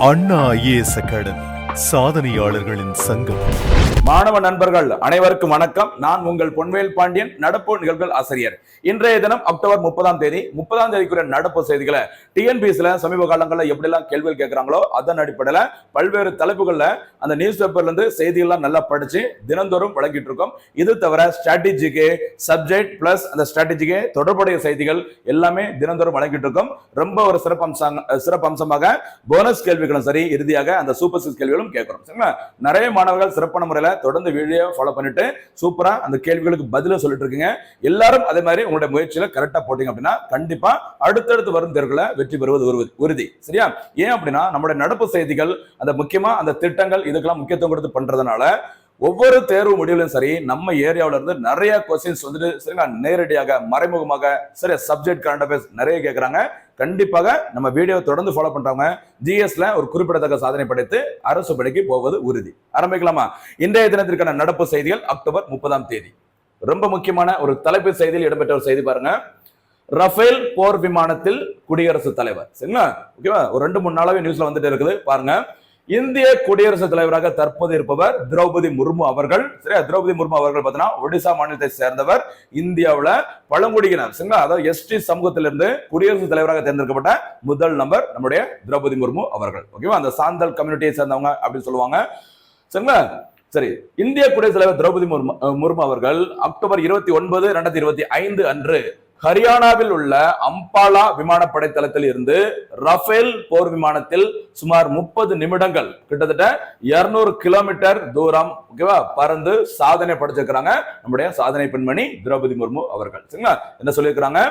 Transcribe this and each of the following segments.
அண்ணா IAS academy சாதனையாளர்களின் சங்கம். மாணவ நண்பர்கள் அனைவருக்கும் வணக்கம். நான் உங்கள் பொன்வேல் பாண்டியன், நடப்பு நிகழ்வுகள் ஆசிரியர். இன்றைய தினம் அக்டோபர் 30ஆம் தேதிக்குரிய நடப்பு செய்திகளை டிஎன்பிஎஸ்ல சமீப காலங்களில் எப்படிலாம் கேள்விகள் கேட்கிறாங்களோ அதன் அடிப்படையில் பல்வேறு தலைப்புகள்ல அந்த நியூஸ் பேப்பர்ல இருந்து செய்திகள்லாம் நல்லா படிச்சு தினந்தோறும் வழங்கிட்டு இருக்கோம். இது தவிர ஸ்ட்ராட்டஜிக்கு சப்ஜெக்ட் பிளஸ் அந்த ஸ்ட்ராட்டஜிக்கு தொடர்புடைய செய்திகள் எல்லாமே தினந்தோறும் வழங்கிட்டு இருக்கோம். ரொம்ப ஒரு சிறப்பம்சமாக போனஸ் கேள்விகளும் சரி, இறுதியாக அந்த சூப்பர் சிக்ஸ் கேள்விகளும் கேட்கிறோம். சரிங்களா? நிறைய மாணவர்கள் சிறப்பான முறையில் தொடர்ந்து வீடியோ ஃபாலோ பண்ணிட்டு சூப்பரா அந்த கேள்விகளுக்கு பதிலும் சொல்லிட்டு இருக்கீங்க. எல்லாரும் அதே மாதிரி உங்களுடைய முயற்சியில கரெக்டா போட்டீங்க அப்படின்னா கண்டிப்பா அடுத்தடுத்து வரும் தேர்வுகளை வெற்றி பெறுவது உறுதி. சரியா? ஏன் அப்படின்னா நம்முடைய நடப்பு செய்திகள் அந்த முக்கியமா அந்த திட்டங்கள் இதுக்கெல்லாம் முக்கியத்துவம் கொடுத்து பண்றதுனால ஒவ்வொரு தேர்வு முடிவுலையும் சரி நம்ம ஏரியாவில இருந்து நிறைய கொஸ்டின்ஸ் வந்துட்டு சரிங்களா நேரடியாக மறைமுகமாக சரி சப்ஜெக்ட் கரண்ட் அஃபேர்ஸ் நிறைய கேட்கறாங்க. கண்டிப்பாக நம்ம வீடியோ தொடர்ந்து ஃபாலோ பண்றவங்க ஜிஎஸ்ல ஒரு குறிப்பிடத்தக்க சாதனை படைத்து அரசு பணிக்கு போவது உறுதி. ஆரம்பிக்கலாமா? இன்றைய தினத்திற்கான நடப்பு செய்திகள் அக்டோபர் 30ஆம் தேதி. ரொம்ப முக்கியமான ஒரு தலைப்பு செய்தியில் இடம்பெற்ற ஒரு செய்தி பாருங்க. ரஃபேல் போர் விமானத்தில் குடியரசுத் தலைவர். சரிங்களா? ஓகேவா? ஒரு 2-3 நாளாவே நியூஸ்ல வந்துட்டு இருக்குது பாருங்க. இந்திய குடியரசுத் தலைவராக தற்போது இருப்பவர் திரௌபதி முர்மு அவர்கள். சரியா? திரௌபதி முர்மு அவர்கள் பார்த்தீங்கன்னா ஒடிசா மாநிலத்தை சேர்ந்தவர். இந்தியாவில் பழங்குடியினர் சரிங்களா, அதாவது எஸ்டி சமூகத்திலிருந்து குடியரசுத் தலைவராக தேர்ந்தெடுக்கப்பட்ட முதல் நபர் நம்முடைய திரௌபதி முர்மு அவர்கள். ஓகேவா? அந்த சாந்தல் கம்யூனிட்டியை சேர்ந்தவங்க அப்படின்னு சொல்லுவாங்க. சரிங்களா? சரி, இந்திய குடியரசுத் தலைவர் திரௌபதி முர்மு அவர்கள் அக்டோபர் 29, 2025 அன்று ஹரியானாவில் உள்ள அம்பாலா விமானப்படை தளத்தில் இருந்து ரஃபேல் போர் விமானத்தில் சுமார் 30 நிமிடங்கள் கிட்டத்தட்ட 200 கிலோமீட்டர் தூரம் ஓகேவா பறந்து சாதனை படைச்சிருக்கிறாங்க நம்முடைய சாதனை பெண்மணி திரௌபதி முர்மு அவர்கள். சரிங்களா? என்ன சொல்லியிருக்கிறாங்க?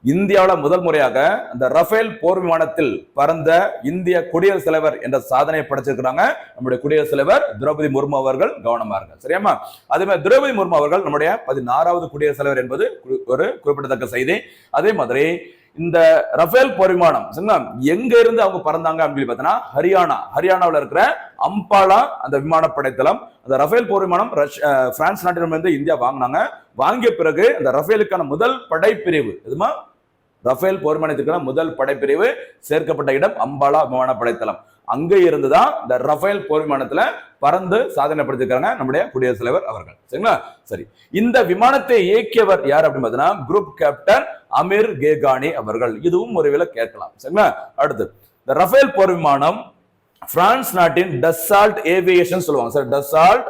இந்தியாவில் முதல் முறையாக அந்த ரஃபேல் போர் விமானத்தில் பறந்த இந்திய குடியரசுத் தலைவர் என்ற சாதனையை படைச்சிருக்கிறாங்க நம்முடைய குடியரசுத் தலைவர் திரௌபதி முர்மு அவர்கள். கவனமா இருங்க. சரியாமா? அதே மாதிரி திரௌபதி முர்மு அவர்கள் நம்முடைய 16வது குடியரசுத் தலைவர் என்பது ஒரு குறிப்பிடத்தக்க செய்தி. அதே மாதிரி இந்த ரஃபேல் போர் விமானம் எங்க இருந்து அவங்க பறந்தாங்க அப்படின்னு பார்த்தீங்கன்னா ஹரியானாவில் இருக்கிற அம்பாலா அந்த விமானப்படை தளம். அந்த ரஃபேல் போர் விமானம் பிரான்ஸ் நாட்டிலிருந்து இந்தியா வாங்கினாங்க. வாங்கிய பிறகு அந்த ரஃபேலுக்கான முதல் படைப்பிரிவு எதுமா ரஃபேல் போர் விமானத்திற்கான முதல் படைப்பிரிவு சேர்க்கப்பட்ட இடம் அம்பாலா விமானப்படை தளம். அங்க இருந்துதான் இந்த ரஃபேல் போர் விமானத்துல பறந்து சாதனை படுத்திருக்காங்க நம்முடைய குடியரசுத் தலைவர் அவர்கள். சரிங்களா? சரி, இந்த விமானத்தை இயக்கியவர் யார் அப்படின்னு பார்த்தீங்கன்னா குரூப் கேப்டன் அமீர் கேகானி அவர்கள். இதுவும் ஒரு வேளை கேட்கலாம். சரிங்களா? அடுத்து இந்த ரஃபேல் போர் விமானம் பிரான்ஸ் நாட்டின் டசால்ட் ஏவியேஷன் சொல்லுவாங்க. Sir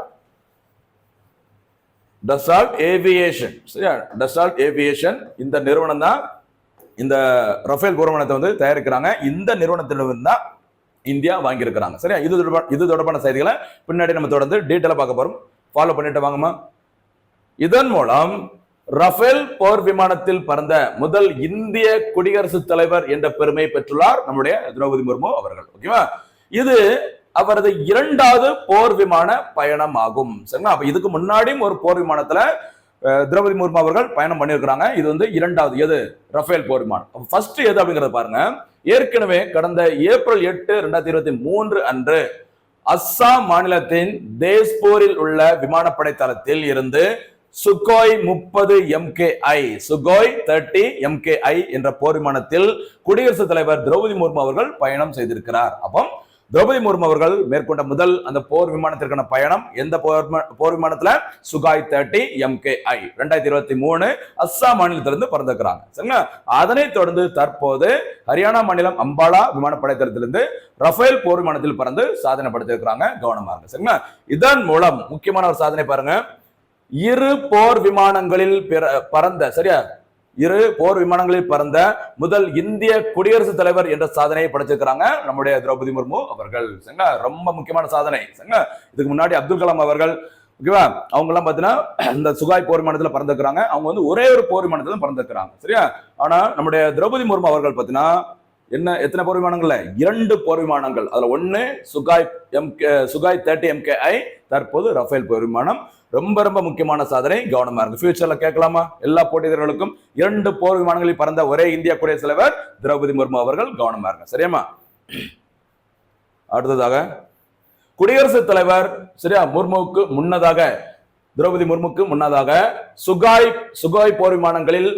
Dassault aviation. சரியா? டசால்ட் ஏவியேஷன் இந்த நிறுவனம் தான் இந்த ரஃபேல் போர் விமானத்தை வந்து தயாரிக்கிறாங்க. இந்த நிறுவனத்திலிருந்து தான் இந்தியா வாங்கியிருக்கிறாங்க. சரியா? இது தொடர்பான செய்திகளை பின்னாடி நம்ம தொடர்ந்து டீட்டெயிலா பார்க்க போறோம். ஃபாலோ பண்ணிட்டு வாங்கம்மா. இதன் மூலம் ரஃபேல் போர் விமானத்தில் பறந்த முதல் இந்திய குடியரசுத் தலைவர் என்ற பெருமை பெற்றுள்ளார் நம்முடைய திரௌபதி முர்மு அவர்கள். ஓகேவா? இது அவரது 2வது போர் விமான பயணம் ஆகும். சரிங்களா? அப்ப இதுக்கு முன்னாடியும் ஒரு போர் விமானத்துல திரௌபதி முர்மு அவர்கள் பயணம் பண்ணியிருக்கிறாங்க. இது வந்து 2வது எது ரஃபேல் போர் விமானம். ஃபர்ஸ்ட் எது அப்படிங்கறத பாருங்க. ஏற்கனவே கடந்த ஏப்ரல் 8, 2023 அன்று அஸ்ஸாம் மாநிலத்தின் தேஸ்பூரில் உள்ள விமானப்படை தளத்தில் இருந்து சுகோய் 30 MKI என்ற போர் விமானத்தில் குடியரசுத் தலைவர் திரௌபதி முர்மு அவர்கள் பயணம் செய்திருக்கிறார். அப்போ திரௌபதி முர்மு அவர்கள் மேற்கொண்ட முதல் அந்த போர் விமானத்திற்கான பயணம் எந்த போர் விமானத்துல சுகாய் 30 MKI 2023 அஸ்ஸாம் மாநிலத்திலிருந்து பறந்திருக்கிறாங்க. சரிங்களா? அதனைத் தொடர்ந்து தற்போது ஹரியானா மாநிலம் அம்பாலா விமானப்படை தளத்திலிருந்து ரஃபேல் போர் விமானத்தில் பறந்து சாதனை படுத்திருக்கிறாங்க. கவனமா இருங்க. சரிங்களா? இதன் மூலம் முக்கியமான ஒரு சாதனை பாருங்க. 2 போர் விமானங்களில் பறந்த சரியா 2 போர் விமானங்களில் பறந்த முதல் இந்திய குடியரசுத் தலைவர் என்ற சாதனையை படைச்சிருக்கிறாங்க நம்முடைய திரௌபதி முர்மு அவர்கள். சரிங்களா? ரொம்ப முக்கியமான சாதனை. சரிங்களா? இதுக்கு முன்னாடி அப்துல் கலாம் அவர்கள் ஓகேவா அவங்க எல்லாம் பாத்தீங்கன்னா இந்த சுகாய் போர் விமானத்துல பறந்துக்கிறாங்க. அவங்க வந்து ஒரே ஒரு போர் விமானத்துல பறந்துக்கிறாங்க. சரியா? ஆனா நம்முடைய திரௌபதி முர்மு அவர்கள் பாத்தீங்கன்னா எத்தனை போர் விமானங்கள்ல 2 போர் விமானங்கள். அதுல 1 சுகாய் 30 MKI, தற்போது ரஃபேல் போர் விமானம். ரொம்ப ரொம்ப முக்கியமான சாதனை. கவனமா இருக்கு. ஃபியூச்சர்ல கேட்கலாமா? எல்லா போட்டியாளர்களுக்கும் 2 போர் விமானங்களில் பறந்த ஒரே இந்திய குடியரசுத் தலைவர் திரௌபதி முர்மு அவர்கள். கவனமா இருங்க. சரியாமா? அடுத்ததாக குடியரசுத் தலைவர் சரியா திரௌபதி முர்முக்கு முன்னதாக சுகாய் போர் விமானங்களில்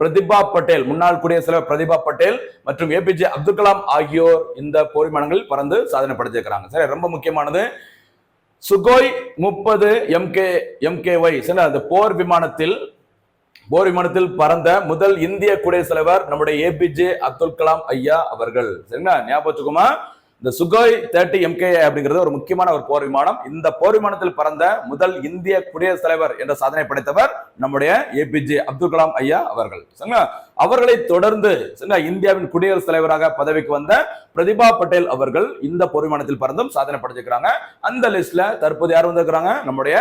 பிரதிபா பட்டேல், முன்னாள் குடியரசுத் தலைவர் பிரதிபா பட்டேல் மற்றும் ஏபிஜே அப்துல் கலாம் ஆகியோர் இந்த போர் விமானங்களில் பறந்து சாதனை படைச்சிருக்கிறாங்க. சரி, ரொம்ப முக்கியமானது சுகோய் 30 MKY அந்த போர் விமானத்தில் பறந்த முதல் இந்திய குடியரசுத் தலைவர் நம்முடைய ஏபிஜே அப்துல் கலாம் ஐயா அவர்கள். சரிங்களா, ஞாபகம் வச்சுக்கோமா. இந்த சுகோய் 30 MKI அப்படிங்கிறது ஒரு முக்கியமான ஒரு போர் விமானம். இந்த போர் விமானத்தில் பறந்த முதல் இந்திய குடியரசுத் தலைவர் என்ற சாதனை படைத்தவர் நம்முடைய ஏபிஜே அப்துல் கலாம் ஐயா அவர்கள். சரிங்களா, அவர்களை தொடர்ந்து இந்தியாவின் குடியரசுத் தலைவராக பதவிக்கு வந்த பிரதிபா பட்டேல் அவர்கள் இந்த போர் விமானத்தில் பறந்தும் சாதனை படைச்சிருக்கிறாங்க. அந்த லிஸ்ட்ல தற்போது யார் வந்திருக்கிறாங்க? நம்முடைய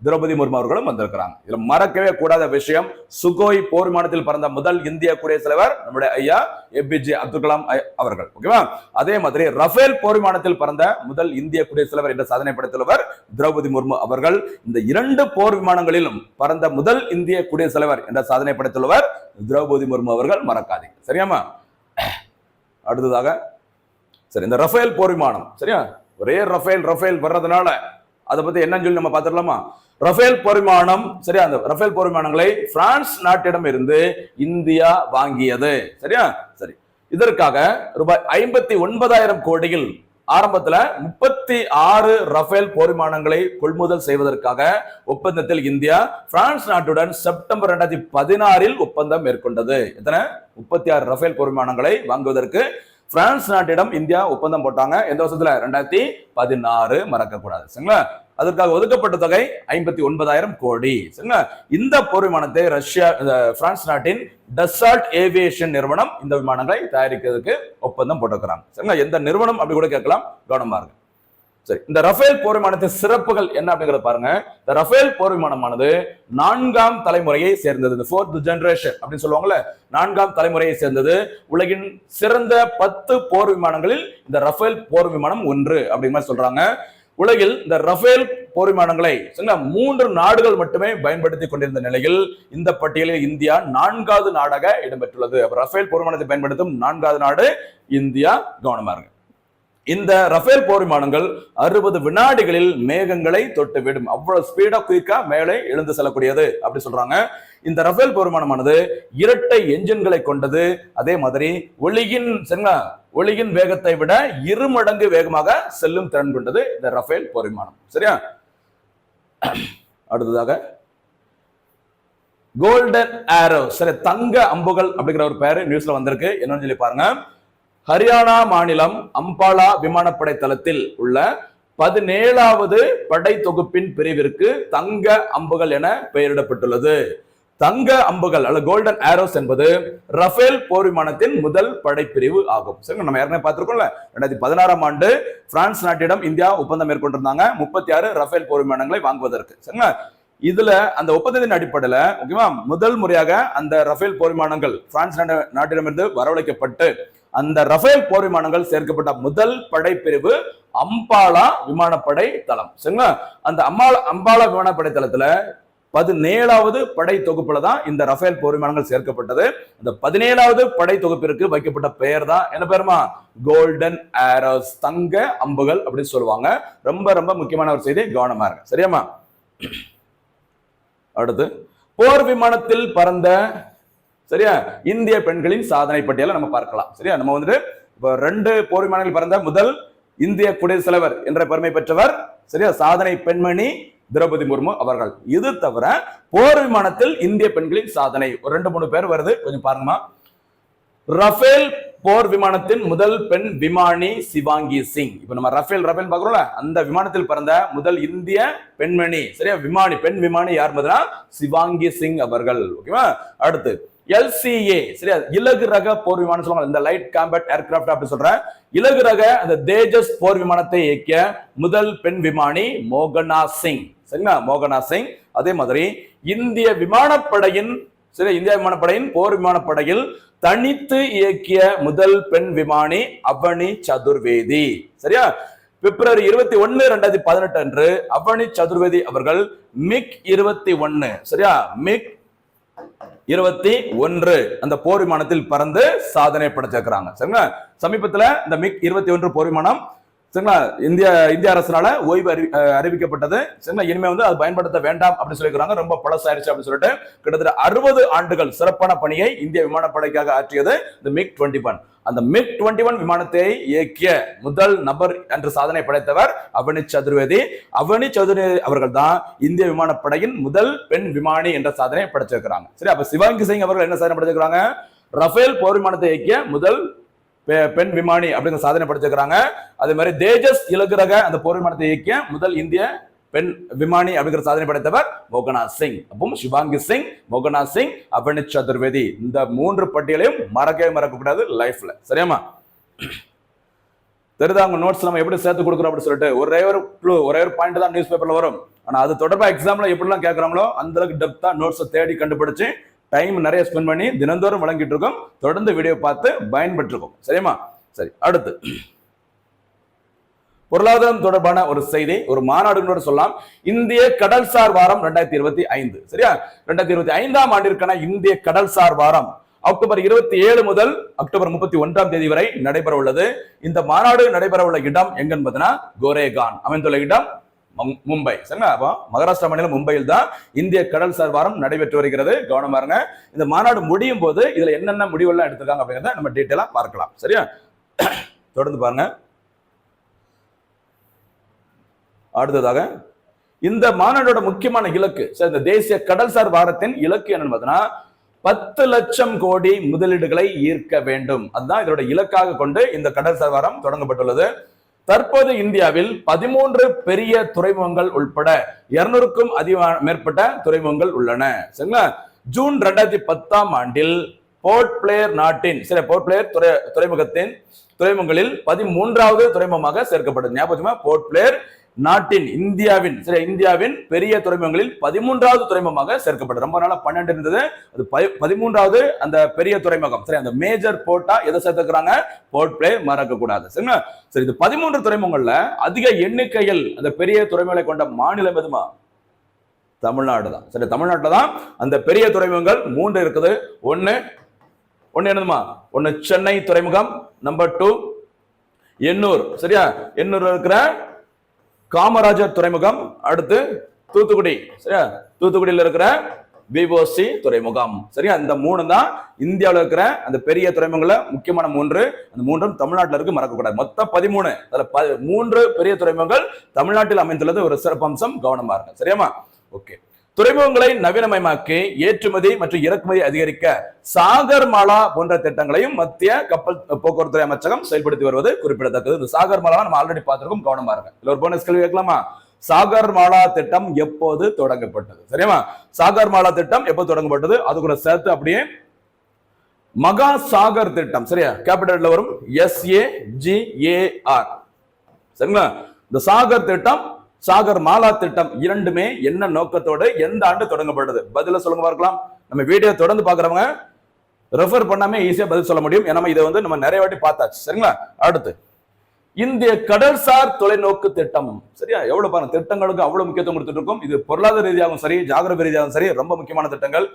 திரௌபதி முர்மு அவர்களும் வந்திருக்கிறாங்க. இதுல மறக்கவே கூடாத விஷயம், சுகோய் போர் விமானத்தில் பறந்த முதல் இந்திய குடியரசுத் தலைவர் நம்முடைய ஐயா ஏபிஜே அப்துல் கலாம் அவர்கள். ஓகேவா? அதே மாதிரி ரஃபேல் போர் விமானத்தில் பறந்த முதல் இந்திய குடியரசுத் தலைவர் என்ற சாதனை படைத்துள்ளவர் திரௌபதி முர்மு அவர்கள். இந்த 2 போர் விமானங்களிலும் பறந்த முதல் இந்திய குடியரசுத் தலைவர் என்ற சாதனை படைத்துள்ளவர் திரௌபதி முர்மு அவர்கள். மறக்காதீங்க. சரியாமா? அடுத்ததாக சரி, இந்த ரஃபேல் போர் விமானம், சரியா, ஒரே ரஃபேல் வர்றதுனால அதை பத்தி என்னன்னு சொல்லி நம்ம பார்த்துடலாமா? ரஃபேல் போர் விமானம், சரியா, அந்த ரஃபேல் போர் விமானங்களை பிரான்ஸ் நாட்டிடம் இருந்து இந்தியா வாங்கியது. சரியா, சரி, இதற்காக ரூபாய் 59,000 கோடியில் ஆரம்பத்துல 36 ரஃபேல் போர் விமானங்களை கொள்முதல் செய்வதற்காக ஒப்பந்தத்தில் இந்தியா பிரான்ஸ் நாட்டுடன் செப்டம்பர் 2016 ஒப்பந்தம் மேற்கொண்டது. எத்தனை? 36 ரஃபேல் போர் விமானங்களை வாங்குவதற்கு பிரான்ஸ் நாட்டிடம் இந்தியா ஒப்பந்தம் போட்டாங்க. எந்த வருஷத்துல? 2016. மறக்க கூடாது. சரிங்களா, அதற்காக ஒதுக்கப்பட்ட தொகை 59,000 கோடி. சரிங்களா, இந்த போர் விமானத்தை பிரான்ஸ் நாட்டின் டசால்ட் ஏவியேஷன் நிறுவனம் இந்த விமானங்களை தயாரிக்கிறதுக்கு ஒப்பந்தம் போட்டிருக்கிறாங்க. சரிங்களா, எந்த நிறுவனம் அப்படி கூட கேட்கலாம், கவனமா இருக்கு. சரி, இந்த ரஃபேல் போர் விமானத்தின் சிறப்புகள் என்ன அப்படிங்கறத பாருங்க. இந்த ரஃபேல் போர் விமானமானது 4ஆம் தலைமுறையை சேர்ந்தது. இந்த 4th ஜெனரேஷன் அப்படின்னு சொல்லுவாங்கல்ல, 4ஆம் தலைமுறையை சேர்ந்தது. உலகின் சிறந்த 10 போர் விமானங்களில் இந்த ரஃபேல் போர் விமானம் ஒன்று அப்படிங்கிற மாதிரி சொல்றாங்க. உலகில் இந்த ரஃபேல் போர் விமானங்களை 3 நாடுகள் மட்டுமே பயன்படுத்தி கொண்டிருந்த நிலையில் இந்த பட்டியலில் இந்தியா 4வது நாடாக இடம்பெற்றுள்ளது. ரஃபேல் போர் விமானத்தை பயன்படுத்தும் 4வது நாடு இந்தியா. கவனமா இருக்கு. இந்த ரஃபேல் போர் விமானங்கள் 60 வினாடிகளில் மேகங்களை தொட்டுவிடும். அவ்வளவு ஸ்பீடா குயிக்கா மேலே எழுந்து செல்லக்கூடியது அப்படி சொல்றாங்க. இந்த ரஃபேல் போர் விமானமானது இரட்டை என்ஜின்களை கொண்டது. அதே மாதிரி ஒளியின் வேகத்தை விட 2 மடங்கு வேகமாக செல்லும் திறன் கொண்டது இந்த ரஃபேல் போர் விமானம். சரியா, அடுத்ததாக கோல்டன் ஆரோ, சரி, தங்க அம்புகள் அப்படிங்கிற ஒரு பேரு நியூஸ்ல வந்திருக்கு. என்னன்னு சொல்லி பாருங்க. ஹரியானா மாநிலம் அம்பாலா விமானப்படை தளத்தில் உள்ள 17வது படை தொகுப்பின் பிரிவிற்கு தங்க அம்புகள் என பெயரிடப்பட்டுள்ளது. தங்க அம்புகள் அல்லது கோல்டன் ஆரோஸ் என்பது ரஃபேல் போர் விமானத்தின் முதல் படைப்பிரிவு ஆகும். சரி, நம்ம ஏற்கனவே பார்த்திருக்கோம்ல, 2016ஆம் ஆண்டு பிரான்ஸ் நாட்டிடம் இந்தியா ஒப்பந்தம் மேற்கொண்டிருந்தாங்க 36 ரஃபேல் போர் விமானங்களை வாங்குவதற்கு. சரிங்களா, இதுல அந்த ஒப்பந்தத்தின் அடிப்படையில முக்கியமா முதல் முறையாக அந்த ரஃபேல் போர் விமானங்கள் பிரான்ஸ் நாட்டிடமிருந்து வரவழைக்கப்பட்டு அந்த ரஃபேல் போர் விமானங்கள் சேர்க்கப்பட்ட முதல் படைப்பிரிவு அம்பாலா விமானப்படை தளம். சரிங்களா, அந்த அம்பாலா விமானப்படை தளத்துல 17வது படை தொகுப்புல தான் இந்த ரஃபேல் போர் விமானங்கள் சேர்க்கப்பட்டது. அந்த 17வது படை தொகுப்பிற்கு வைக்கப்பட்ட பெயர் தான் என்ன பேருமா? கோல்டன் ஆரோஸ், தங்க அம்புகள் அப்படின்னு சொல்லுவாங்க. ரொம்ப ரொம்ப முக்கியமான ஒரு செய்தி, கவனமா இருக்கு. சரியாமா? அடுத்து போர் விமானத்தில் பறந்த சரியா இந்திய பெண்களின் சாதனை பட்டியலை நம்ம பார்க்கலாம். சரியா, நம்ம வந்துட்டு இப்போ 2 போர் விமானங்கள் பறந்த முதல் இந்திய குடியரசுத் தலைவர் என்ற பெருமை பெற்றவர் சரியா சாதனை பெண்மணி திரௌபதி முர்மு அவர்கள். இது தவிர போர் விமானத்தில் இந்திய பெண்களின் சாதனை ஒரு 2-3 பேர் வருது, கொஞ்சம் பாருங்கம்மா. ரஃபேல் போர் விமானத்தின் முதல் பெண் விமானி சிவாங்கி சிங். இப்ப நம்ம ரஃபேல் பாக்குறோம்ல, அந்த விமானத்தில் பிறந்த முதல் இந்திய பெண்மணி சரியா பெண் விமானி யார்? சிவாங்கி சிங் அவர்கள். ஓகேவா? அடுத்து LCA சரியா இலகு ரக போர் விமானம் சொல்லுவாங்க, இந்த லைட் காம்பேட் ஏர்கிராஃப்ட் அப்படி சொல்ற இலகு ரக அந்த தேஜஸ் போர் விமானத்தை இயக்கிய முதல் பெண் விமானி மோகனா சிங். சரிங்களா, மோகனா சிங். அதே மாதிரி இந்திய விமானப்படையின் போர் விமானப்படையில் தனித்து இயக்கிய முதல் பெண் விமானி அவனி சதுர்வேதி. சரியா, பிப்ரவரி 21, 2018 அன்று அவனி சதுர்வேதி அவர்கள் மிக் 21 சரியா மிக் 21 அந்த போர் விமானத்தில் பறந்து சாதனை படைச்சிருக்கிறாங்க. சரிங்களா, சமீபத்துல இந்த மிக் 21 போர் விமானம் சரிங்களா. இந்திய அரசினால ஓய்வு அறிவிக்கப்பட்டது. சரிங்களா. இனிமே வந்து அது பயன்படுத்த வேண்டாம் அப்படின்னு சொல்லிக்கிறாங்க. ரொம்ப பழசாயிருச்சு அப்படின்னு சொல்லிட்டு கிட்டத்தட்ட 60 ஆண்டுகள் சிறப்பான பணியை இந்திய விமானப்படைக்காக ஆற்றியது இந்த MiG-21. அந்த MiG-21 விமானத்தை இயக்கிய முதல் நபர் என்ற சாதனை படைத்தவர் அவனி சதுர்வேதி. அவனி சதுர்வேதி அவர்கள் தான் இந்திய விமானப்படையின் முதல் பெண் விமானி என்ற சாதனை படைச்சிருக்கிறாங்க. சரி, அப்ப சிவாங்கி சிங் அவர்கள் என்ன சாதனை படைச்சிருக்காங்க? ரஃபேல் போர் விமானத்தை இயக்கிய முதல் பெண் விமானி அப்படிங்கிற சாதனை படைச்சிருக்கிறாங்க. அதே மாதிரி தேஜஸ் இலகுரக அந்த போர் விமானத்தை இயக்கிய முதல் இந்திய பெண் விமானி அப்படிங்கிற சாதனை படைத்தவர் மோகநாத் சிங். அப்போ சிவாங்கி சிங், மோகநாத் சிங், அவனி சதுர்வேதி, இந்த 3 பட்டியலையும் மறக்கவே மறக்கக்கூடாது லைஃப்ல. சரியாமா? தெரியுதா? அவங்க நோட்ஸ் நம்ம எப்படி சேர்த்து கொடுக்குறோம் அப்படின்னு சொல்லிட்டு ஒரே ஒரு பாயிண்ட் தான் நியூஸ் பேப்பர்ல வரும். ஆனா அது தொடர்பா எக்ஸாம்ல எப்படிலாம் கேட்கறாங்களோ அந்த அளவுக்கு டெப்தா நோட்ஸை தேடி கண்டுபிடிச்சு டைம் நிறைய ஸ்பெண்ட் பண்ணி தினந்தோறும் வழங்கிட்டு இருக்கோம். தொடர்ந்து வீடியோ பார்த்து பயன்பெற்றிருக்கோம். சரியா? சரி, அடுத்து பொருளாதாரம் தொடர்பான ஒரு செய்தி, ஒரு மாநாடு சொல்லலாம். இந்திய கடல்சார் வாரம் 2025. சரியா? 2025ஆம் ஆண்டிற்கான இந்திய கடல்சார் வாரம் அக்டோபர் 27 முதல் அக்டோபர் 31ஆம் தேதி வரை நடைபெற உள்ளது. இந்த மாநாடு நடைபெற உள்ள இடம் எங்கன்னு பார்த்தீங்கன்னா கோரேகான் அமைந்துள்ள இடம் மும்பை. சரிங்களா? அப்போ மகாராஷ்டிரா மாநிலம் மும்பையில் தான் இந்திய கடல்சார் வாரம் நடைபெற்று வருகிறது. கவனமா இருங்க. இந்த மாநாடு முடியும் போது இதுல என்னென்ன முடிவுகள் எடுத்திருக்காங்க அப்படிங்கிறத நம்ம டீட்டெயிலா பார்க்கலாம். சரியா? தொடர்ந்து பாருங்க. அடுத்ததாக இந்த மாநாடோட முக்கியமான இலக்கு, இந்த தேசிய கடல்சார் வாரத்தின் இலக்கு என்னன்னு பார்த்தீங்கன்னா 10 லட்சம் கோடி முதலீடுகளை ஈர்க்க வேண்டும். அதுதான் இதோட இலக்காக கொண்டு இந்த கடல்சார் வாரம் தொடங்கப்பட்டுள்ளது. தற்போது இந்தியாவில் 13 பெரிய துறைமுகங்கள் உட்பட 200க்கும் மேற்பட்ட துறைமுகங்கள் உள்ளன. சரிங்களா? ஜூன் 2010ஆம் ஆண்டில் போர்ட் பிளேயர் நாட்டின் போர்ட் பிளேயர் துறைமுகத்தின் துறைமுகங்களில் 13வது துறைமுகமாக சேர்க்கப்பட்டது. ஞாபகம், போர்ட் பிளேயர் நாட்டின் இந்தியாவின் பெரிய துறைமுகங்களில் 13வது துறைமுகமாக சேர்க்கப்பட்டது. ரொம்ப நாளா 12 இருந்தது, அது 13வது அந்த பெரிய துறைமுகம். சரி, அந்த மேஜர் போர்ட்டா எதை சேர்த்துக்கிறாங்க? போர்ட் பிளேயர் மறக்க கூடாது. சரிங்களா? சரி, இது 13 துறைமுகங்கள்ல அதிக எண்ணிக்கையில் அந்த பெரிய துறைமுகங்களை கொண்ட மாநிலம் எதுமா? தமிழ்நாடு தான். சரி, தமிழ்நாட்டில் தான் அந்த பெரிய துறைமுகங்கள் 3 இருக்குது. ஒன்னு என்னதுமா? ஒன்னு சென்னை துறைமுகம், நம்பர் 2 எண்ணூர். சரியா? எண்ணூர் இருக்கிற காமராஜர் துறைமுகம், அடுத்து தூத்துக்குடி. சரியா? தூத்துக்குடியில் இருக்கிற விஓசி துறைமுகம். சரியா? இந்த 3 தான் இந்தியாவில் இருக்கிற அந்த பெரிய துறைமுகங்கள முக்கியமான 3. அந்த 3ம் தமிழ்நாட்டில் இருக்கு, மறக்கக்கூடாது. மொத்தம் 13. அதுல 3 பெரிய துறைமுகங்கள் தமிழ்நாட்டில் அமைந்துள்ளது ஒரு சிறப்பம்சம். கவனமா இருக்கு. சரியாமா? ஓகே. துறைமுகங்களை நவீனமயமாக்கி ஏற்றுமதி மற்றும் இறக்குமதி அதிகரிக்க சாகர் மாலா போன்ற திட்டங்களையும் மத்திய கப்பல் போக்குவரத்து அமைச்சகம் செயல்படுத்தி வருவது குறிப்பிடத்தக்கது. இந்த சாகர் மாலா நம்ம ஆல்ரெடி பார்த்திருக்கோம். கவனமா இருங்க. இல்ல ஒரு போனஸ் கேள்வி கேட்கலாமா? சாகர் மாலா திட்டம் எப்போது தொடங்கப்பட்டது? சரியா? சாகர் மாலா திட்டம் எப்போது தொடங்கப்பட்டது? அது கூட சேர்த்து அப்படியே மகா சாகர் திட்டம். சரியா? கேபிட்டல்ல வரும் SAGAR. சரிங்களா? இந்த சாகர் திட்டம், சாகர் மாலா திட்டம் இரண்டுமே என்ன நோக்கத்தோடு எந்த ஆண்டு தொடங்கப்பட்டது? பதில சொல்லுங்க பார்க்கலாம். நம்ம வீடியோ தொடர்ந்து பாக்குறவங்க ரெஃபர் பண்ணாம ஈஸியா பதில் சொல்ல முடியும். ஏன்னா இதை வந்து நம்ம நிறைய வாட்டி பார்த்தாச்சு. சரிங்களா? அடுத்து இந்திய கடல்சார் தொலைநோக்கு திட்டம். சரியா? எவ்வளவு பாருங்க, திட்டங்களுக்கு அவ்வளவு முக்கியத்துவம் கொடுத்துட்டு இருக்கும். இது பொருளாதார ரீதியாகவும் சரி, ஜாகிரபி ரீதியாகவும் சரி ரொம்ப முக்கியமான திட்டங்கள்.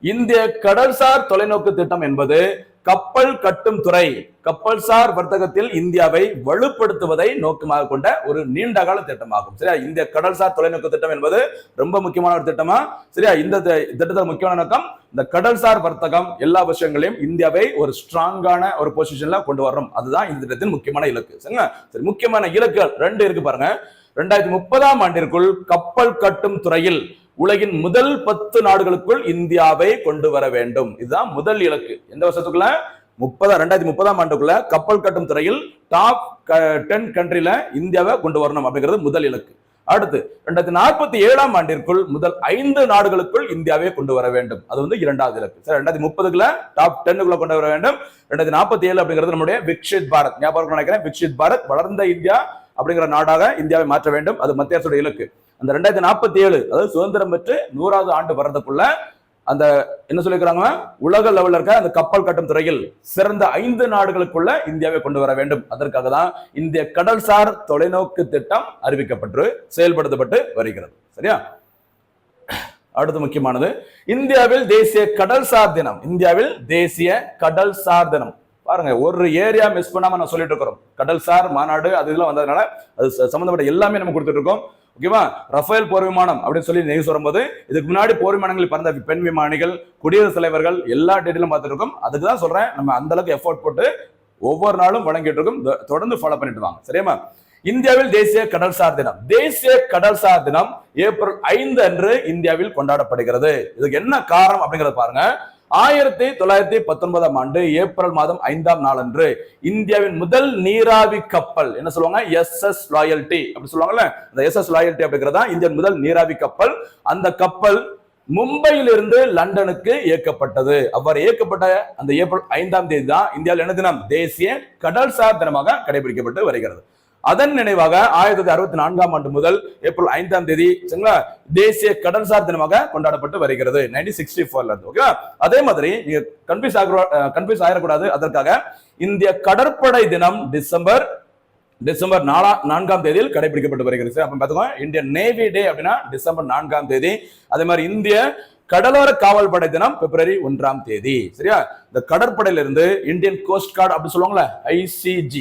இந்திய கடல்சார் தொலைநோக்கு திட்டம் என்பது கப்பல் கட்டும் துறை, கப்பல்சார் வர்த்தகத்தில் இந்தியாவை வலுப்படுத்துவதை நோக்கமாக கொண்ட ஒரு நீண்டகால திட்டமாகும். சரியா? இந்த கடல்சார் தொலைநோக்கு திட்டம் என்பது ரொம்ப முக்கியமான ஒரு திட்டமா. சரியா? இந்த திட்டத்தில் முக்கியமான நோக்கம் இந்த கடல்சார் வர்த்தகம் எல்லா விஷயங்களையும் இந்தியாவை ஒரு ஸ்ட்ராங்கான ஒரு பொசிஷன்ல கொண்டு வரும். அதுதான் இந்த திட்டத்தின் முக்கியமான இலக்கு. சரிங்களா? சரி, முக்கியமான இலக்குகள் 2 இருக்கு பாருங்க. 2030ஆம் ஆண்டிற்குள் கப்பல் கட்டும் துறையில் உலகின் முதல் 10 நாடுகளுக்குள் இந்தியாவை கொண்டு வர வேண்டும். இதுதான் முதல் இலக்கு. எந்த வருஷத்துக்குள்ள? 2030ஆம் ஆண்டுக்குள்ள கப்பல் கட்டும் துறையில் டாப் 10 கண்ட்ரில இந்தியாவை கொண்டு வரணும் அப்படிங்கிறது முதல் இலக்கு. அடுத்து 2047ஆம் ஆண்டிற்குள் முதல் 5 நாடுகளுக்குள் இந்தியாவை கொண்டு வர வேண்டும். அது வந்து 2வது இலக்கு. சரி, 2030க்குள்ள டாப் 10க்குள்ள கொண்டு வர வேண்டும். 2047 அப்படிங்கிறது நம்முடைய விக்ஷித் பாரத். ஞாபகம் நினைக்கிறேன், விக்ஷித் பாரத், வளர்ந்த இந்தியா அப்படிங்கிற நாடாக இந்தியாவை மாற்ற வேண்டும். அது மத்திய அரசோட இலக்கு. அந்த 2047 அதாவது சுதந்திரம் பெற்று 100வது ஆண்டு வர்றதுக்குள்ள அந்த என்ன சொல்லிக்கிறாங்க, உலக லெவல்ல இருக்க அந்த கப்பல் கட்டும் துறையில் சிறந்த 5 நாடுகளுக்குள்ள இந்தியாவை கொண்டு வர வேண்டும். அதற்காக தான் இந்திய கடல்சார் தொலைநோக்கு திட்டம் அறிவிக்கப்பட்டு செயல்படுத்தப்பட்டு வருகிறது. சரியா? அடுத்து முக்கியமானது இந்தியாவில் தேசிய கடல்சார் தினம். இந்தியாவில் தேசிய கடல்சார் தினம் பாருங்க, ஒரு ஏரியா மிஸ் பண்ணாம நான் சொல்லிட்டு இருக்கிறோம். கடல்சார் மாநாடு அது இதெல்லாம் வந்ததுனால அது சம்பந்தப்பட்ட எல்லாமே நம்ம கொடுத்துட்டு இருக்கோம். ஓகேவா? ரஃபேல் போர் விமானம் அப்படின்னு சொல்லி நியூஸ் வரும்போது இதுக்கு முன்னாடி போர் விமானங்களில் பறந்த பெண் விமானிகள், குடியரசுத் தலைவர்கள் எல்லா டீட்டெயிலும் பார்த்துட்டு இருக்கோம். அதுக்கு தான் சொல்றேன், நம்ம அந்த அளவுக்கு எஃபோர்ட் போட்டு ஒவ்வொரு நாளும் வழங்கிட்டு இருக்கோம். தொடர்ந்து ஃபாலோ பண்ணிட்டு வாங்க. சரியா? இந்தியாவில் தேசிய கடல்சார் தினம். தேசிய கடல்சார் தினம் ஏப்ரல் 5 அன்று இந்தியாவில் கொண்டாடப்படுகிறது. இதுக்கு என்ன காரணம் அப்படிங்கறத பாருங்க. 1919 ஆண்டு ஏப்ரல் மாதம் 5ஆம் நாள் அன்று இந்தியாவின் முதல் நீராவி கப்பல், என்ன சொல்லுவாங்க, SS லாயல்டி அப்படி சொல்லுவாங்கல்ல, அந்த SS லாயல்டி அப்படிங்கிறதா இந்தியன் முதல் நீராவி கப்பல். அந்த கப்பல் மும்பையிலிருந்து லண்டனுக்கு இயக்கப்பட்டது. அவ்வாறு இயக்கப்பட்ட அந்த ஏப்ரல் 5ஆம் தேதி தான் இந்தியாவில் என்ன தினம்? தேசிய கடல்சார் தினமாக கடைபிடிக்கப்பட்டு வருகிறது. அதன் நினைவாக 1964ஆம் ஆண்டு முதல் ஏப்ரல் 5ஆம் தேதி தேசிய கடல்சார் தினமாக கொண்டாடப்பட்டு வருகிறது. 1964ல இருந்து. ஓகே, அதே மாதிரி நீங்க கன்ஃபியூஸ் ஆயிடக்கூடாது. அதற்காக இந்திய கடற்படை தினம் டிசம்பர் 4ஆம் தேதியில் கடைபிடிக்கப்பட்டு வருகிறது. அப்ப பாத்துக்கோங்க, இந்தியன் நேவி டே அப்படின்னா டிசம்பர் 4ஆம் தேதி. அதே மாதிரி இந்திய கடலோர காவல் படை தினம் பிப்ரவரி 1ஆம் தேதி. சரியா? இந்த கடற்படையில இருந்து இந்தியன் கோஸ்ட் கார்டு அப்படி சொல்லுவாங்கல்ல, ICG,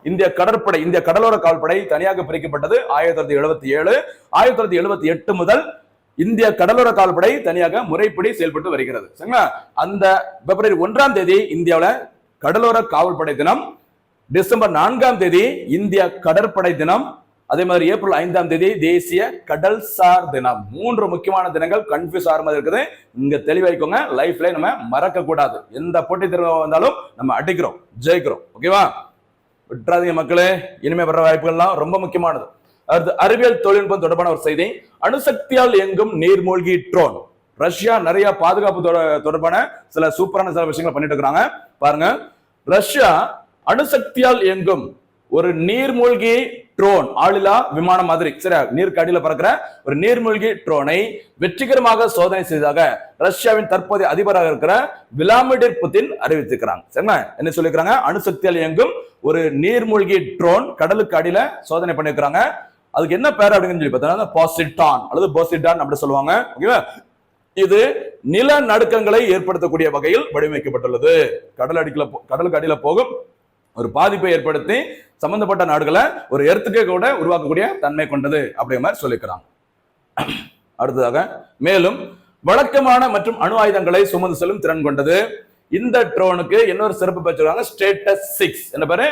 இந்திய கடற்படை, இந்திய கடலோர காவல்படை தனியாக பிரிக்கப்பட்டது 1977. 1978 முதல் இந்திய கடலோர காவல்படை தனியாக முறைப்படி செயல்பட்டு வருகிறது. சரிங்களா? அந்த பிப்ரவரி 1ஆம் தேதி இந்தியாவில் கடலோர காவல்படை தினம், டிசம்பர் 4ஆம் தேதி இந்திய கடற்படை தினம், அதே மாதிரி ஏப்ரல் 5ஆம் தேதி தேசிய கடல்சார் தினம். 3 முக்கியமான தினங்கள். கன்ஃபியூஸ் ஆகிற மாதிரி இருக்குது. இங்க தெளிவாய்க்கோங்க. லைஃப்ல நம்ம மறக்க கூடாது. எந்த போட்டி தேர்வு வந்தாலும் நம்ம அடிக்கிறோம், ஜெயிக்கிறோம். ஓகேவா? விட்டுறாதீங்க மக்களே. இனிமே வர்ற வாய்ப்புகள்லாம் ரொம்ப முக்கியமானது. அடுத்து அறிவியல் தொழில்நுட்பம் தொடர்பான ஒரு செய்தி. அணுசக்தியால் இயங்கும் நீர்மூழ்கி ட்ரோன். ரஷ்யா நிறைய பாதுகாப்பு தொடர்பான சில சூப்பரான சில விஷயங்கள் பண்ணிட்டு இருக்காங்க. பாருங்க, ரஷ்யா அணுசக்தியால் இயங்கும் ஒரு நீர்மூழ்கி ட்ரோன், ஆளில்லா விமானம் மாதிரி, சரியா, நீருக்கு அடியில் பறக்கிற ஒரு நீர்மூழ்கி ட்ரோனை வெற்றிகரமாக சோதனை செய்ததாக ரஷ்யாவின் தற்போதைய அதிபராக இருக்கிற விளாடிமிர் புதின் அறிவித்திருக்கிறாங்க. சரிங்களா? என்ன சொல்லிருக்காங்க? அணுசக்தியால் இயங்கும் ஒரு நீர்மூழ்கி ட்ரோன் கடலுக்கு அடியில சோதனை பண்ணிருக்காங்க. அதுக்கு என்ன பேர் அப்படின்னு சொல்லி பார்த்தா பாசிடான் அல்லது போசிடான் அப்படி சொல்லுவாங்க. ஓகேவா? இது நிலநடுக்கங்களை ஏற்படுத்தக்கூடிய வகையில் வடிவமைக்கப்பட்டுள்ளது. கடலுக்கு அடியில போகும் ஒரு பாதிப்பை ஏற்படுத்தி சம்பந்தப்பட்ட நாடுகளை ஒரு எர்த்துக்கே கூட உருவாக்கக்கூடிய தன்மை கொண்டது அப்படிங்கிற மாதிரி சொல்லிக்கிறாங்க. அடுத்ததாக, மேலும் வழக்கமான மற்றும் அணு ஆயுதங்களை சுமந்து செல்லும் திறன் கொண்டது. இந்த ட்ரோனுக்கு இன்னொரு சிறப்பு பெற்றிருக்காங்க, ஸ்டேட்டஸ் 6. என்ன பேரு?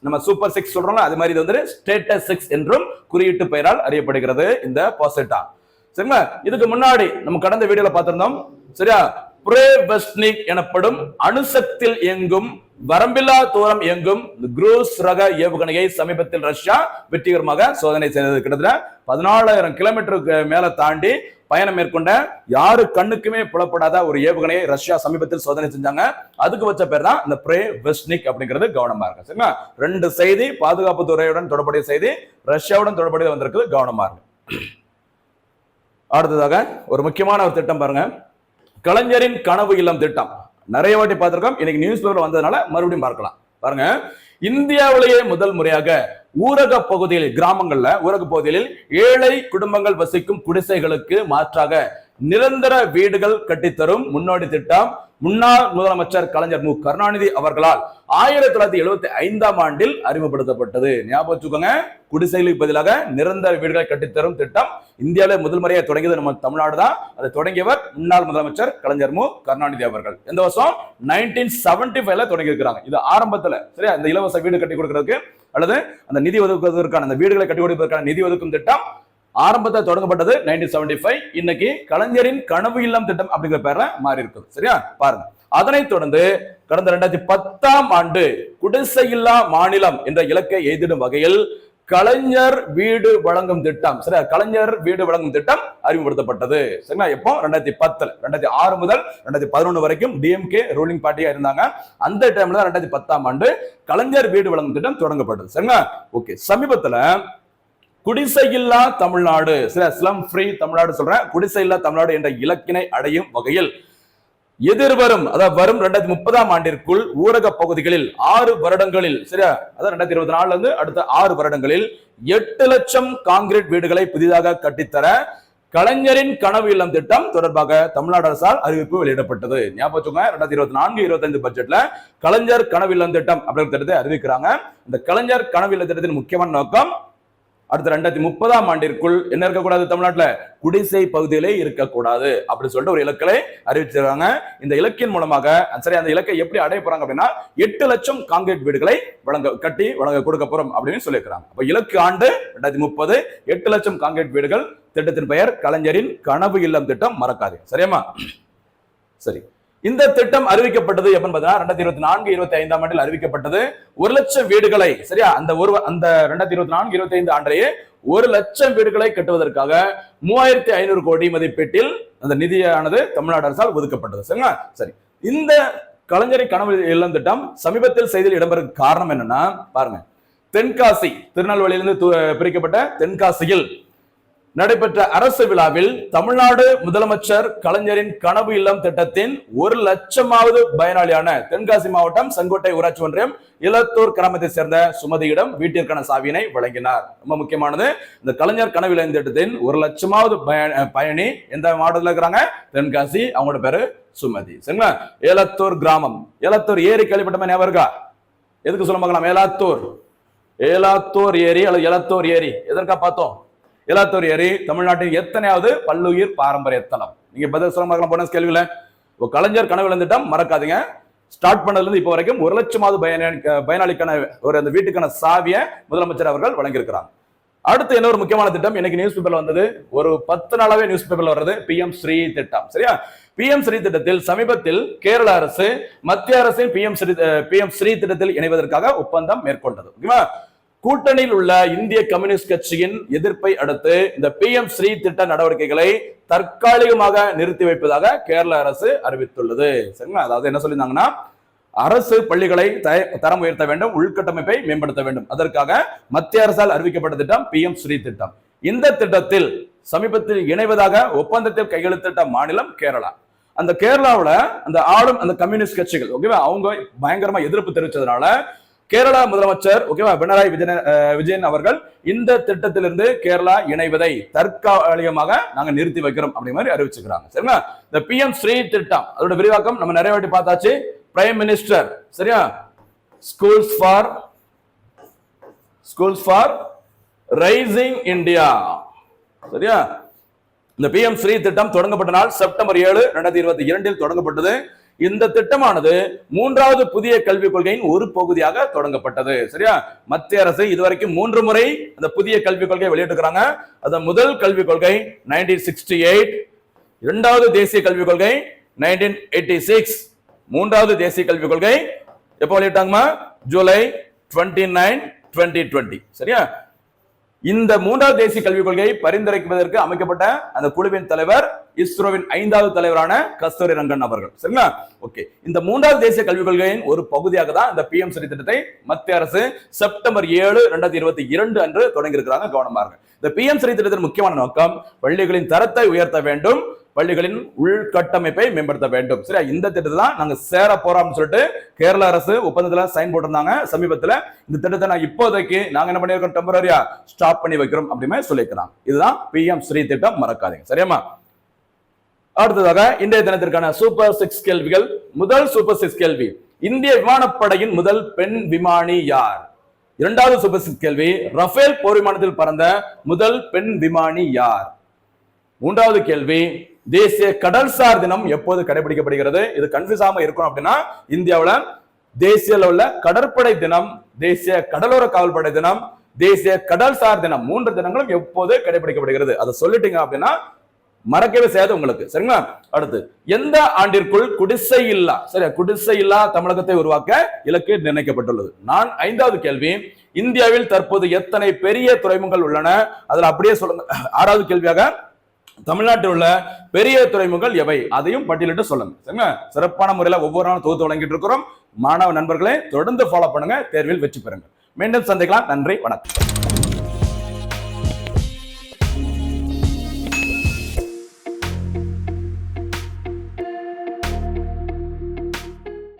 நம்ம சூப்பர் 6 சொல்றோம்ல, அது மாதிரி இது வந்து ஸ்டேட்டஸ் 6 என்றும் குறியீட்டு பெயரால் அறியப்படுகிறது இந்த பாசிடான். சரிங்களா? இதுக்கு முன்னாடி நம்ம கடந்த வீடியோல பார்த்திருந்தோம். சரியா? பிரேவெஸ்ட்னிக் எனப்படும் அணுசக்தியில் இயங்கும் வரம்பில்லா தூரம் இயங்கும் குரூஸ் ரக ஏவுகணையை சமீபத்தில் ரஷ்யா வெற்றிகரமாக சோதனை செய்தது. கிட்டத்தட்ட 14,000 கிலோமீட்டருக்கு மேல தாண்டி பயணம் மேற்கொண்ட யாரு கண்ணுக்குமே புலப்படாத ஒரு ஏவுகணையை ரஷ்யா சமீபத்தில் சோதனை செஞ்சாங்க. அதுக்கு வச்ச பேர் தான் இந்த பிரேவெஸ்ட்னிக் அப்படிங்கிறது. கவனமா இருக்கு. சரிங்களா? 2 செய்தி பாதுகாப்பு துறையுடன் தொடர்புடைய செய்தி, ரஷ்யாவுடன் தொடர்புடைய வந்திருக்குது. கவனமா இருக்கு. அடுத்ததாக ஒரு முக்கியமான ஒரு திட்டம் பாருங்க, கலைஞரின் கனவு இல்லம் திட்டம். நிறைய வாட்டி பார்த்திருக்கோம். இன்னைக்கு நியூஸ் பேப்பர்ல வந்ததுனால மறுபடியும் பார்க்கலாம். பாருங்க, இந்தியாவிலேயே முதல் முறையாக ஊரக பகுதிகளில், கிராமங்கள்ல ஊரக பகுதிகளில் ஏழை குடும்பங்கள் வசிக்கும் குடிசைகளுக்கு மாற்றாக நிரந்தர வீடுகள் கட்டித்தரும் முன்னோடி திட்டம் முன்னாள் முதலமைச்சர் கலைஞர் மு கருணாநிதி அவர்களால் 1975ஆம் ஆண்டில் அறிமுகப்படுத்தப்பட்டது. ஞாபகம் வச்சுக்கோங்க, குடிசைகளுக்கு பதிலாக நிரந்தர வீடுகளை கட்டித்தரும் திட்டம் இந்தியாவில முதல் முறையாக தொடங்கியது நம்ம தமிழ்நாடு தான். அதை தொடங்கியவர் முன்னாள் முதலமைச்சர் கலைஞர் மு கருணாநிதி அவர்கள். இந்த வருஷம் 1975ல தொடங்கி இருக்கிறாங்க. இது ஆரம்பத்துல, சரியா, இந்த இலவச வீடு கட்டி கொடுக்கிறதுக்கு அல்லது அந்த நிதி ஒதுக்குவதற்கான, அந்த வீடுகளை கட்டி கொடுப்பதற்கான நிதி ஒதுக்கும் திட்டம் ஆரம்பத்தில் தொடங்கப்பட்டது 1975. இன்னைக்கு கலைஞரின் கனவு இல்லம் திட்டம் அப்படிங்கிற பேர்ல மாறி இருக்குது. சரியா? பாருங்க, அதனைத் தொடர்ந்து கடந்த 2010ஆம் ஆண்டு குடிசையில்லா மாநிலம் என்ற இலக்கை எய்திடும் வகையில் கலைஞர் வீடு வழங்கும் திட்டம், சரியா, கலைஞர் வீடு வழங்கும் திட்டம் அறிமுகப்படுத்தப்பட்டது. சரிங்களா? எப்போ? 2010. 2006 முதல் 2011 வரைக்கும் டிஎம்கே ரூலிங் பார்ட்டியா இருந்தாங்க. அந்த டைம்ல தான் 2010ஆம் ஆண்டு கலைஞர் வீடு வழங்கும் திட்டம் தொடங்கப்பட்டது. சரிங்களா? ஓகே. சமீபத்துல குடிசையில்லா தமிழ்நாடு, ஸ்லம் ஃப்ரீ தமிழ்நாடு சொல்றேன், குடிசையில்லா தமிழ்நாடு என்ற இலக்கினை அடையும் வகையில் எதிர்வரும், அதாவது வரும் 2030ஆம் ஆண்டிற்குள் ஊரக பகுதிகளில் 6 வருடங்களில், சரியா, அதாவது 2024 இருந்து அடுத்த 6 வருடங்களில் 8 லட்சம் கான்கிரீட் வீடுகளை புதிதாக கட்டித்தர கலைஞரின் கனவு இல்லம் திட்டம் தொடர்பாக தமிழ்நாடு அரசால் அறிவிப்பு வெளியிடப்பட்டது. ஞாபகம் வச்சுக்கோங்க, 2024-25 பட்ஜெட்ல கலைஞர் கனவு இல்லம் திட்டம் அப்படிங்கிற திட்டத்தை அறிவிக்கிறாங்க. இந்த கலைஞர் கனவு இல்லம் திட்டத்தின் முக்கியமான நோக்கம் அடுத்த 2030ஆம் ஆண்டிற்குள் என்ன இருக்கக்கூடாது, தமிழ்நாட்டுல குடிசை பகுதியிலே இருக்கக்கூடாது அப்படி சொல்லிட்டு ஒரு இலக்கை அறிவிச்சிருக்காங்க. இந்த இலக்கின் மூலமாக சரி அந்த இலக்கை எப்படி அடைய போறாங்க அப்படின்னா 8 லட்சம் கான்கிரீட் வீடுகளை வழங்க கொடுக்க போறோம் அப்படின்னு சொல்லியிருக்காங்க. அப்ப இலக்கு ஆண்டு 2030 8 லட்சம் கான்கிரீட் வீடுகள். திட்டத்தின் பெயர் கலைஞரின் கனவு இல்லம் திட்டம், மறக்காது. சரியாமா? சரி, இந்த திட்டம் அறிவிக்கப்பட்டது எப்பன்னு பார்த்தீங்கன்னா 2024-25ஆம் ஆண்டில் அறிவிக்கப்பட்டது. 1 லட்சம் வீடுகளை, சரியா, அந்த 2024-25 ஆண்டையே 1 லட்சம் வீடுகளை கட்டுவதற்காக 3500 கோடி மதிப்பீட்டில் அந்த நிதியானது தமிழ்நாடு அரசால் ஒதுக்கப்பட்டது. சரிங்களா? சரி, இந்த கலைஞரின் கனவு இல்லம் திட்டம் சமீபத்தில் செய்தியில் இடம்பெற காரணம் என்னன்னா பாருங்க, தென்காசி, திருநெல்வேலியிலிருந்து பிரிக்கப்பட்ட தென்காசியில் நடைபெற்ற அரசு விழாவில் தமிழ்நாடு முதலமைச்சர் கலைஞரின் கனவு இல்லம் திட்டத்தின் 1 லட்சமாவது பயனாளியான தென்காசி மாவட்டம் செங்கோட்டை ஊராட்சி ஒன்றியம் இலத்தூர் கிராமத்தை சேர்ந்த சுமதியிடம் வீட்டிற்கான சாவியினை வழங்கினார். ரொம்ப முக்கியமானது, இந்த கலைஞர் கனவு இல்லம் திட்டத்தின் 1 லட்சமாவது பயணி எந்த மாவட்டத்தில் இருக்கிறாங்க? தென்காசி. அவங்களோட பேரு சுமதி. சரிங்களா? ஏலத்தூர் கிராமம், ஏலத்தூர் ஏரி கேள்விப்பட்ட ஞாபகம் இருக்கா? எதுக்கு சொல்ல பார்க்கலாம்? ஏலாத்தூர் ஏரி அல்லது ஏலத்தூர் ஏரி எதற்கா பார்த்தோம்? ஏலாத்தூர் ஏரி தமிழ்நாட்டின் எத்தனையாவது பல்லுயிர் பாரம்பரிய தலம்? நீங்க பதில் சொல்ல பார்க்கலாம் போனஸ் கேள்வியில. கலைஞர் கனவு இல்லம் திட்டம் மறக்காதீங்க. ஸ்டார்ட் பண்ணதுல இருந்து இப்போ வரைக்கும் 1 லட்சமாவது பயனாளிக்கான அந்த வீட்டுக்கான சாவியை முதலமைச்சர் அவர்கள் வழங்கியிருக்கிறாங்க. அடுத்து என்ன ஒரு முக்கியமான திட்டம் இன்னைக்கு நியூஸ் பேப்பர்ல வந்தது, ஒரு 10 நாளாவே நியூஸ் பேப்பர்ல வர்றது PM ஸ்ரீ திட்டம். சரியா? PM ஸ்ரீ திட்டத்தில் சமீபத்தில் கேரள அரசு மத்திய அரசின் PM ஸ்ரீ திட்டத்தில் இணைவதற்காக ஒப்பந்தம் மேற்கொண்டது. ஓகேவா? கூட்டணியில் உள்ள இந்திய கம்யூனிஸ்ட் கட்சியின் எதிர்ப்பை அடுத்து இந்த PM ஸ்ரீ திட்ட நடவடிக்கைகளை தற்காலிகமாக நிறுத்தி வைப்பதாக கேரள அரசு அறிவித்துள்ளது. சரிங்களா? அதாவது என்ன சொல்லியிருந்தாங்கன்னா, அரசு பள்ளிகளை தரம் உயர்த்த வேண்டும், உள்கட்டமைப்பை மேம்படுத்த வேண்டும். அதற்காக மத்திய அரசால் அறிவிக்கப்பட்ட திட்டம் PM ஸ்ரீ திட்டம். இந்த திட்டத்தில் சமீபத்தில் இணைவதாக ஒப்பந்தத்தில் கையெழுத்திட்ட மாநிலம் கேரளா. அந்த கேரளாவில் அந்த ஆளும் அந்த கம்யூனிஸ்ட் கட்சிகள், ஓகேவா, அவங்க பயங்கரமா எதிர்ப்பு தெரிவித்ததுனால கேரளா முதலமைச்சர், ஓகேவா, பினராயி விஜயன் அவர்கள் இந்த திட்டத்திலிருந்து கேரளா இணைவதை தற்காலிகமாக நாங்க நிறுத்தி வைக்கிறோம் அப்படி மாதிரி அறிவிச்சுக்கிறாங்க. சரிங்களா? இந்த PM ஸ்ரீ திட்டம் அதோட விரிவாக்கம் நம்ம நிறைய வாட்டி பார்த்தாச்சு. பிரைம் மினிஸ்டர், சரியா, ஸ்கூல்ஸ் ஃபார் ரைசிங் இந்தியா. சரியா? இந்த PM ஸ்ரீ திட்டம் தொடங்கப்பட்ட நாள் செப்டம்பர் 7, 2022 தொடங்கப்பட்டது. இந்த திட்டமானது 3வது புதிய கல்விக் கொள்கையின் ஒரு பகுதியாக தொடங்கப்பட்டது. சரியா? மத்திய அரசு இதுவரைக்கும் 3 முறை அந்த புதிய கல்விக் கொள்கையை வெளியிட்டிருக்கிறாங்க. அது முதல் கல்விக் கொள்கை 1968, 2வது தேசிய கல்விக் கொள்கை 1986, 3வது தேசிய கல்விக் கொள்கை எப்ப வெளியிட்டாங்கமா? ஜூலை 29, 2020. சரியா? இந்த 3வது தேசிய கல்விக் கொள்கையை பரிந்துரைப்பதற்கு அமைக்கப்பட்ட அந்த குழுவின் தலைவர் இஸ்ரோவின் 5வது தலைவரான கஸ்தூரி ரங்கன் அவர்கள். சரிங்களா? ஓகே, இந்த 3வது தேசிய கல்விக் கொள்கையின் ஒரு பகுதியாக தான் இந்த PM ஸ்ரீ திட்டத்தை மத்திய அரசு செப்டம்பர் 7, 2022 அன்று தொடங்கி இருக்கிறாங்க. கவனமா இருக்கு. இந்த PM ஸ்ரீ திட்டத்தின் முக்கியமான நோக்கம் பள்ளிகளின் தரத்தை உயர்த்த வேண்டும், பள்ளிகளின் உள்கட்டமைப்பை மேம்படுத்த வேண்டும். சரியா? இந்த திட்டத்தை தான் நாங்க சேர போறோம்னு சொல்லிட்டு கேரள அரசு ஒப்பந்தத்துல சைன் போட்டிருந்தாங்க சமீபத்துல. இந்த திட்டத்தை நான் இப்போதைக்கு நாங்க என்ன பண்ணிருக்கோம், டெம்பரரியா ஸ்டாப் பண்ணி வைக்கிறோம் அப்படின்னு சொல்லிக்கிறாங்க. இதுதான் PM ஸ்ரீ திட்டம், மறக்காதீங்க. சரியாமா? அடுத்ததாக இன்றைய தினத்திற்கான சூப்பர் 6 கேள்விகள். முதல் சூப்பர் 6 கேள்வி, இந்திய விமானப்படையின் முதல் பெண் விமானி யார்? 2வது சூப்பர் 6 கேள்வி, ரஃபேல் போர் விமானத்தில் பறந்த முதல் பெண் விமானி யார்? 3வது கேள்வி, தேசிய கடல்சார் தினம் எப்போது கடைபிடிக்கப்படுகிறது? இது கன்ஃபியூஸ் ஆகாம இருக்கணும் அப்படின்னா, இந்தியாவில் தேசிய லெவல்ல கடற்படை தினம், தேசிய கடலோர காவல்படை தினம், தேசிய கடல்சார் தினம் 3 தினங்களும் எப்போது கடைபிடிக்கப்படுகிறது? அதை சொல்லிட்டீங்க அப்படின்னா மறக்கவே செய்யாது உங்களுக்கு. சரிங்களா? அடுத்து, எந்த ஆண்டிற்குள் குடிசை இல்லா தமிழகத்தை உருவாக்க இலக்கு நிர்ணயிக்கப்பட்டுள்ளது? 5வது கேள்வி, இந்தியாவில் தற்போது எத்தனை பெரிய துறைமுகங்கள் உள்ளன? அதுல அப்படியே சொல்லுங்க. 6வது கேள்வியாக, தமிழ்நாட்டில் உள்ள பெரிய துறைமுகங்கள் எவை? அதையும் பட்டியலிட்டு சொல்லுங்க. சரிங்களா? சிறப்பான முறையில் ஒவ்வொரு நாளும் தொகுத்து வழங்கிட்டு இருக்கிறோம். மாணவ நண்பர்களே, தொடர்ந்து ஃபாலோ பண்ணுங்க, தேர்வில் வெற்றி பெறுங்க. மீண்டும் சந்திக்கலாம். நன்றி, வணக்கம்.